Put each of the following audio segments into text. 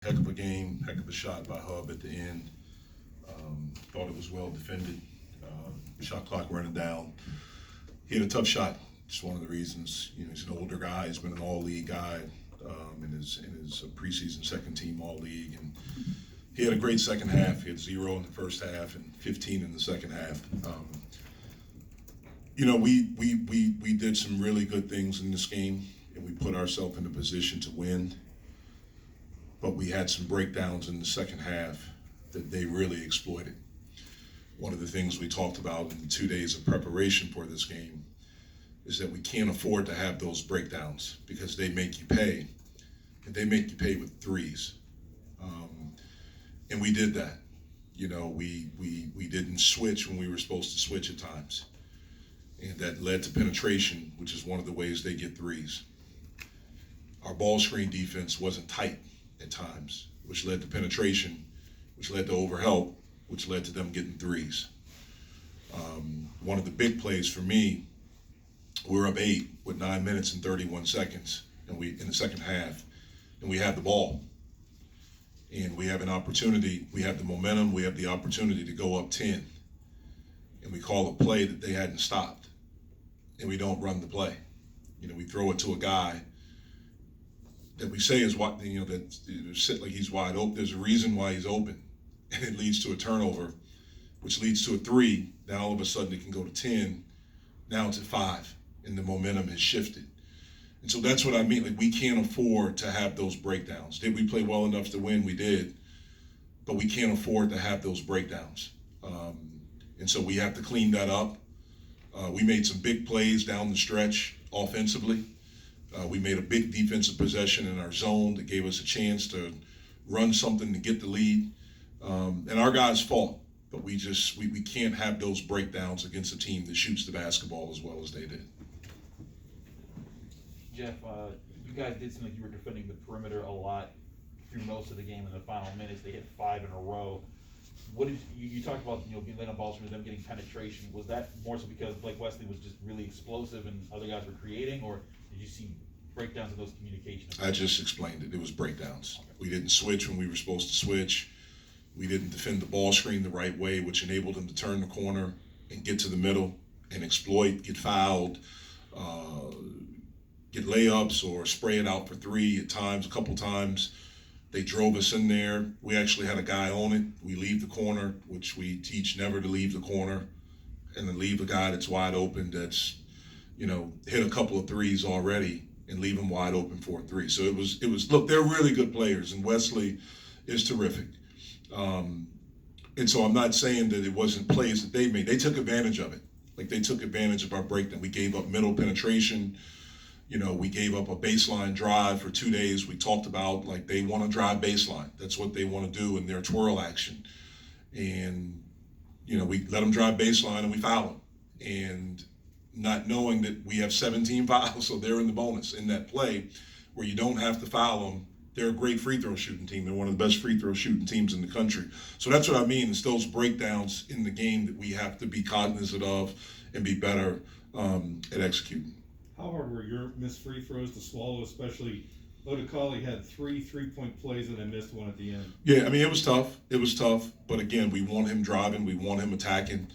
Heck of a game, heck of a shot by Hub at the end. Thought it was well defended. Shot clock running down. He had a tough shot. Just one of the reasons. He's an older guy. He's been an all-league guy in his preseason second team all-league, and he had a great second half. He had 0 in the first half and 15 in the second half. We did some really good things in this game, and we put ourselves in a position to win. But we had some breakdowns in the second half that they really exploited. One of the things we talked about in the 2 days of preparation for this game is that we can't afford to have those breakdowns because they make you pay, and they make you pay with threes. And we did that. We didn't switch when we were supposed to switch at times. And that led to penetration, which is one of the ways they get threes. Our ball screen defense wasn't tight at times, which led to penetration, which led to overhelp, which led to them getting threes. One of the big plays for me, we're up 8 with 9 minutes and 31 seconds, and we in the second half, and we have the ball. And we have an opportunity, we have the momentum, we have the opportunity to go up 10. And we call a play that they hadn't stopped. And we don't run the play. We throw it to a guy that we say is what that sit like he's wide open. There's a reason why he's open, and it leads to a turnover, which leads to a 3. Now all of a sudden it can go to 10. Now it's at 5, and the momentum has shifted. And so that's what I mean. Like, we can't afford to have those breakdowns. Did we play well enough to win? We did, but we can't afford to have those breakdowns. And so we have to clean that up. We made some big plays down the stretch offensively. We made a big defensive possession in our zone that gave us a chance to run something to get the lead. And our guys fought, but we can't have those breakdowns against a team that shoots the basketball as well as they did. Jeff, you guys did seem like you were defending the perimeter a lot through most of the game. In the final minutes, they hit 5 in a row. What did you talked about? Being late on balls from them getting penetration. Was that more so because Blake Wesley was just really explosive and other guys were creating, or did you see breakdowns in those communications? I just explained it. It was breakdowns. Okay. We didn't switch when we were supposed to switch. We didn't defend the ball screen the right way, which enabled them to turn the corner and get to the middle and exploit, get fouled, get layups or spray it out for 3 at times, a couple times. They drove us in there. We actually had a guy on it. We leave the corner, which we teach never to leave the corner, and then leave a guy that's wide open that's, hit a couple of threes already and leave him wide open for a 3. So it was. Look, they're really good players, and Wesley is terrific. And so I'm not saying that it wasn't plays that they made. They took advantage of it. Like, they took advantage of our breakdown. We gave up middle penetration. We gave up a baseline drive for 2 days. We talked about, like, they want to drive baseline. That's what they want to do in their twirl action. And, we let them drive baseline and we foul them. And not knowing that we have 17 fouls, so they're in the bonus in that play where you don't have to foul them. They're a great free throw shooting team. They're one of the best free throw shooting teams in the country. So that's what I mean. It's those breakdowns in the game that we have to be cognizant of and be better at executing. How hard were your missed free throws to swallow, especially Odekali had 3 3-point plays and then missed one at the end? Yeah, it was tough. It was tough. But again, we want him driving. We want him attacking.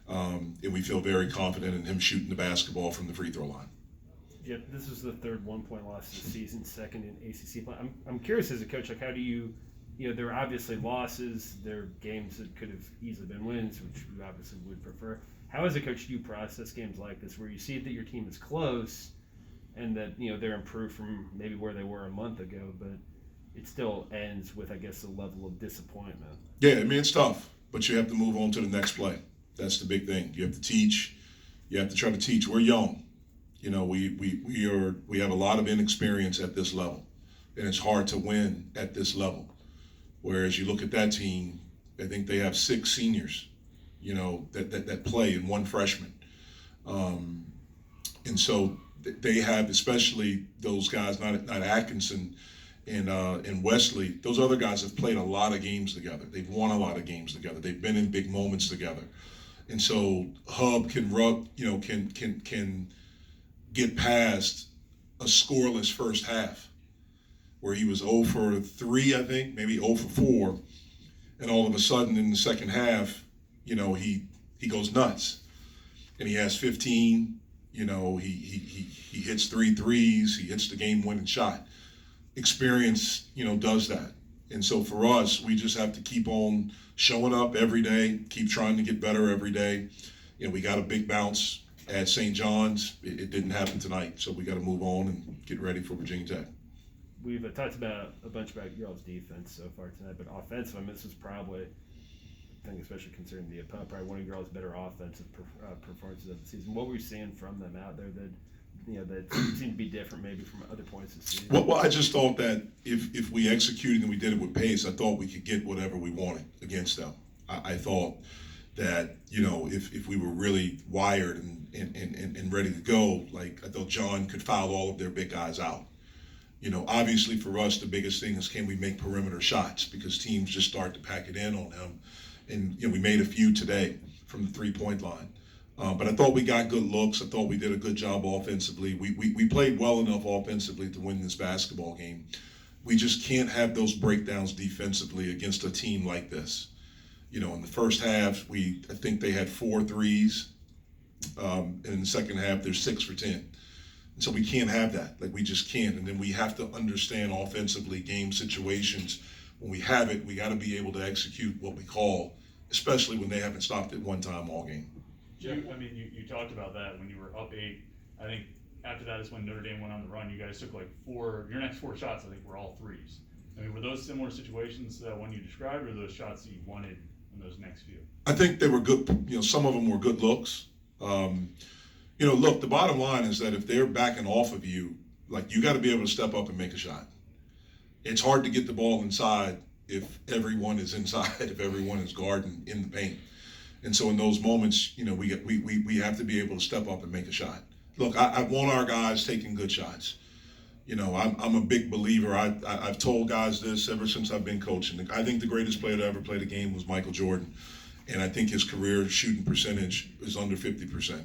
And we feel very confident in him shooting the basketball from the free throw line. Yeah, this is the third 1-point loss of the season, second in ACC play. I'm curious as a coach, like, how do you there are obviously losses. There are games that could have easily been wins, which we obviously would prefer. How, as a coach, do you process games like this where you see that your team is close and that, they're improved from maybe where they were a month ago, but it still ends with, I guess, a level of disappointment? Yeah, it's tough, but you have to move on to the next play. That's the big thing. You have to teach. You have to try to teach. We're young. We have a lot of inexperience at this level, and it's hard to win at this level. Whereas you look at that team, I think they have 6 seniors, that play and 1 freshman. And so they have, especially those guys, not Atkinson and Wesley, those other guys have played a lot of games together. They've won a lot of games together. They've been in big moments together. And so Hub can get past a scoreless first half where he was 0 for 3, I think, maybe 0 for 4, and all of a sudden in the second half, he goes nuts, and he has 15. He hits 3 threes, he hits the game-winning shot. Experience, does that. And so for us, we just have to keep on showing up every day, keep trying to get better every day. We got a big bounce at St. John's. It didn't happen tonight, so we got to move on and get ready for Virginia Tech. We've talked about a bunch about your all's defense so far tonight, but offensive, I mean, this was probably, I think, especially considering the opponent, probably one of your all's better offensive performances of the season. What were you seeing from them out there that that seemed to be different maybe from other points this season? Well, I just thought that if we executed and we did it with pace, I thought we could get whatever we wanted against them. I thought that, if we were really wired and ready to go, like I thought John could foul all of their big guys out. Obviously for us, the biggest thing is can we make perimeter shots, because teams just start to pack it in on them. And, we made a few today from the 3-point line. But I thought we got good looks. I thought we did a good job offensively. We played well enough offensively to win this basketball game. We just can't have those breakdowns defensively against a team like this. In the first half, I think they had 4 threes. And in the second half, they're 6 for 10. And so we can't have that. Like, we just can't. And then we have to understand offensively game situations. When we have it, we got to be able to execute what we call, especially when they haven't stopped it one time all game. You talked about that when you were up 8. I think after that is when Notre Dame went on the run. You guys took like 4. Your next 4 shots, I think, were all threes. I mean, were those similar situations to that one you described, or those shots that you wanted in those next few? I think they were good. Some of them were good looks. Look, the bottom line is that if they're backing off of you, like, you got to be able to step up and make a shot. It's hard to get the ball inside if everyone is inside, if everyone is guarding in the paint. And so in those moments, we have to be able to step up and make a shot. Look, I want our guys taking good shots. I'm a big believer. I've told guys this ever since I've been coaching. I think the greatest player to ever play the game was Michael Jordan. And I think his career shooting percentage is under 50%,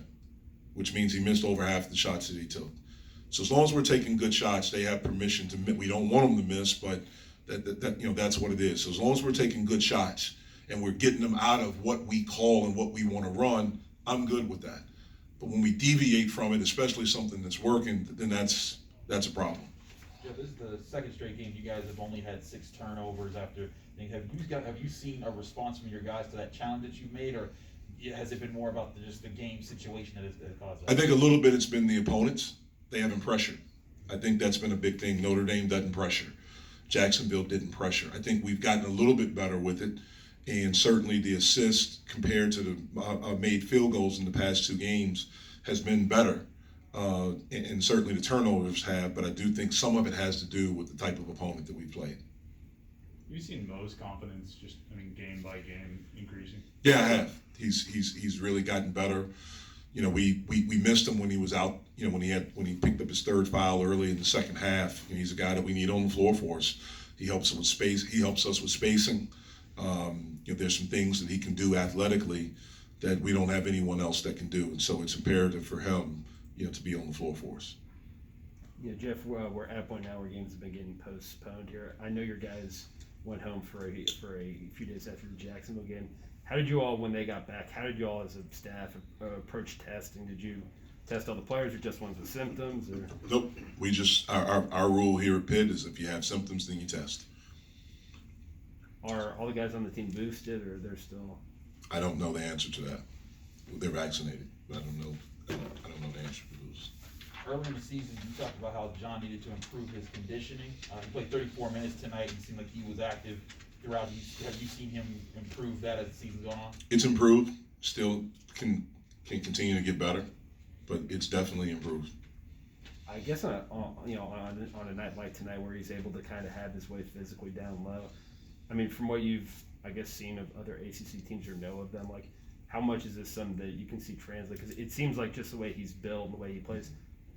which means he missed over half the shots that he took. So as long as we're taking good shots, they have permission to miss. We don't want them to miss, but that's what it is. So as long as we're taking good shots and we're getting them out of what we call and what we want to run, I'm good with that. But when we deviate from it, especially something that's working, then that's a problem. Jeff, this is the second straight game you guys have only had 6 turnovers after. Have you seen a response from your guys to that challenge that you made, or has it been more about just the game situation that has caused that? I think a little bit it's been the opponents. They haven't pressured. I think that's been a big thing. Notre Dame doesn't pressure. Jacksonville didn't pressure. I think we've gotten a little bit better with it, and certainly the assists compared to the made field goals in the past 2 games has been better. And certainly the turnovers have, but I do think some of it has to do with the type of opponent that we played. You've seen Mo's confidence just, game by game increasing? Yeah, I have. He's really gotten better. We missed him when he was out. When he picked up his 3rd foul early in the second half. He's a guy that we need on the floor for us. He helps us with space. He helps us with spacing. There's some things that he can do athletically that we don't have anyone else that can do, and so it's imperative for him, to be on the floor for us. Yeah, Jeff, we're at a point now where games have been getting postponed here. I know your guys went home for a few days after the Jacksonville game. How did you all, when they got back, how did you all as a staff approach testing? Did you test all the players or just ones with symptoms? Or? Nope. We just, our rule here at Pitt is if you have symptoms, then you test. Are all the guys on the team boosted, or they're still? I don't know the answer to that. They're vaccinated, but I don't know the answer to those. Early in the season, you talked about how John needed to improve his conditioning. He played 34 minutes tonight and seemed like he was active throughout. Have you seen him improve that as the season's going on? It's improved. Still can continue to get better, but it's definitely improved. I guess on a night like tonight where he's able to kind of have his way physically down low. From what you've seen of other ACC teams or know of them, like how much is this something that you can see translate? Because it seems like just the way he's built, the way he plays,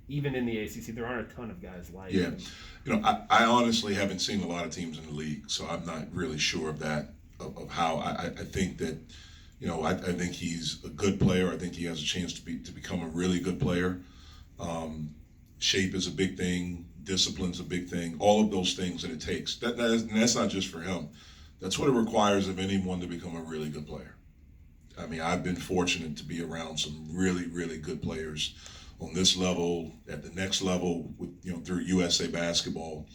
even in the ACC, there aren't a ton of guys like him. I honestly haven't seen a lot of teams in the league, so I'm not really sure of that, of how. I think that, I think he's a good player. I think he has a chance to become a really good player. Shape is a big thing. discipline's a big thing. All of those things that it takes. And that's not just for him. That's what it requires of anyone to become a really good player. I mean, I've been fortunate to be around some really, really good players on this level, at the next level, with through USA Basketball.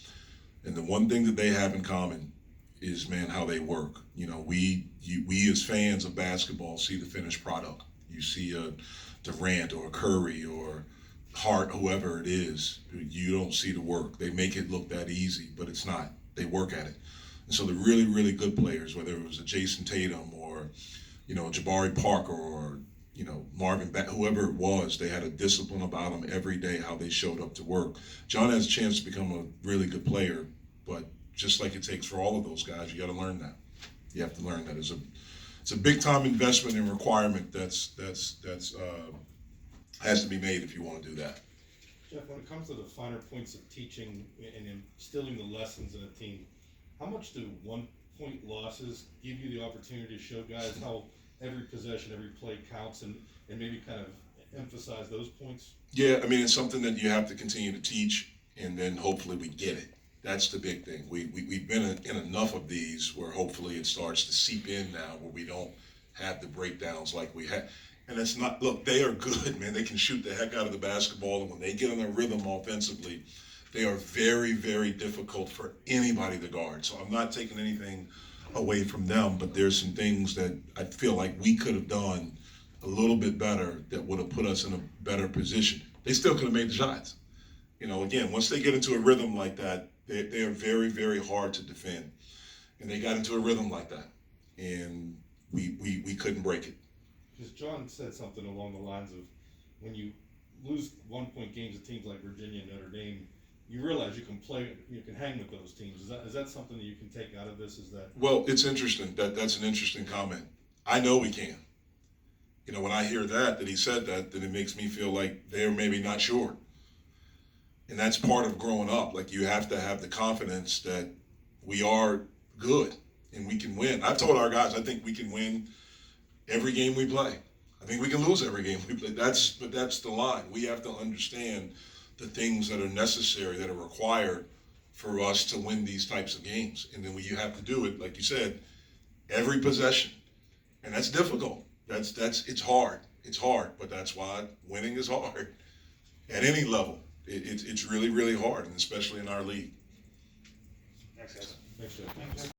And the one thing that they have in common is, man, how they work. We as fans of basketball see the finished product. You see a Durant or a Curry or Hart, whoever it is. You don't see the work. They make it look that easy, but it's not. They work at it. And so the really, really good players, whether it was a Jason Tatum or Jabari Parker or Marvin whoever it was, they had a discipline about them every day, how they showed up to work. John has a chance to become a really good player, but just like it takes for all of those guys, you got to learn that. You have to learn that. It's a big time investment and requirement that's has to be made if you want to do that. Jeff, when it comes to the finer points of teaching and instilling the lessons in a team, how much do 1-point losses give you the opportunity to show guys how every possession, every play counts, and maybe kind of emphasize those points? Yeah, I mean, it's something that you have to continue to teach, and then hopefully we get it. That's the big thing. We've been in enough of these where hopefully it starts to seep in now, where we don't have the breakdowns like we had. And it's not, look, they are good, man. They can shoot the heck out of the basketball, and when they get in a rhythm offensively, they are very, very difficult for anybody to guard. So I'm not taking anything away from them, but there's some things that I feel like we could have done a little bit better that would have put us in a better position. They still could have made the shots. Again, once they get into a rhythm like that, they are very, very hard to defend. And they got into a rhythm like that, and we couldn't break it. Because John said something along the lines of, when you lose 1-point games at teams like Virginia and Notre Dame, you realize you can hang with those teams. Is that something that you can take out of this? Well, it's interesting. That's an interesting comment. I know we can. When I hear that he said that, then it makes me feel like they're maybe not sure. And that's part of growing up. Like, you have to have the confidence that we are good and we can win. I've told our guys, I think we can win every game we play. I think we can lose every game we play. But that's the line. We have to understand the things that are necessary, that are required for us to win these types of games. And then you have to do it, like you said, every possession. And that's difficult. It's hard. It's hard, but that's why winning is hard. At any level, it's really, really hard, and especially in our league. Thanks, guys. Thanks, Jeff.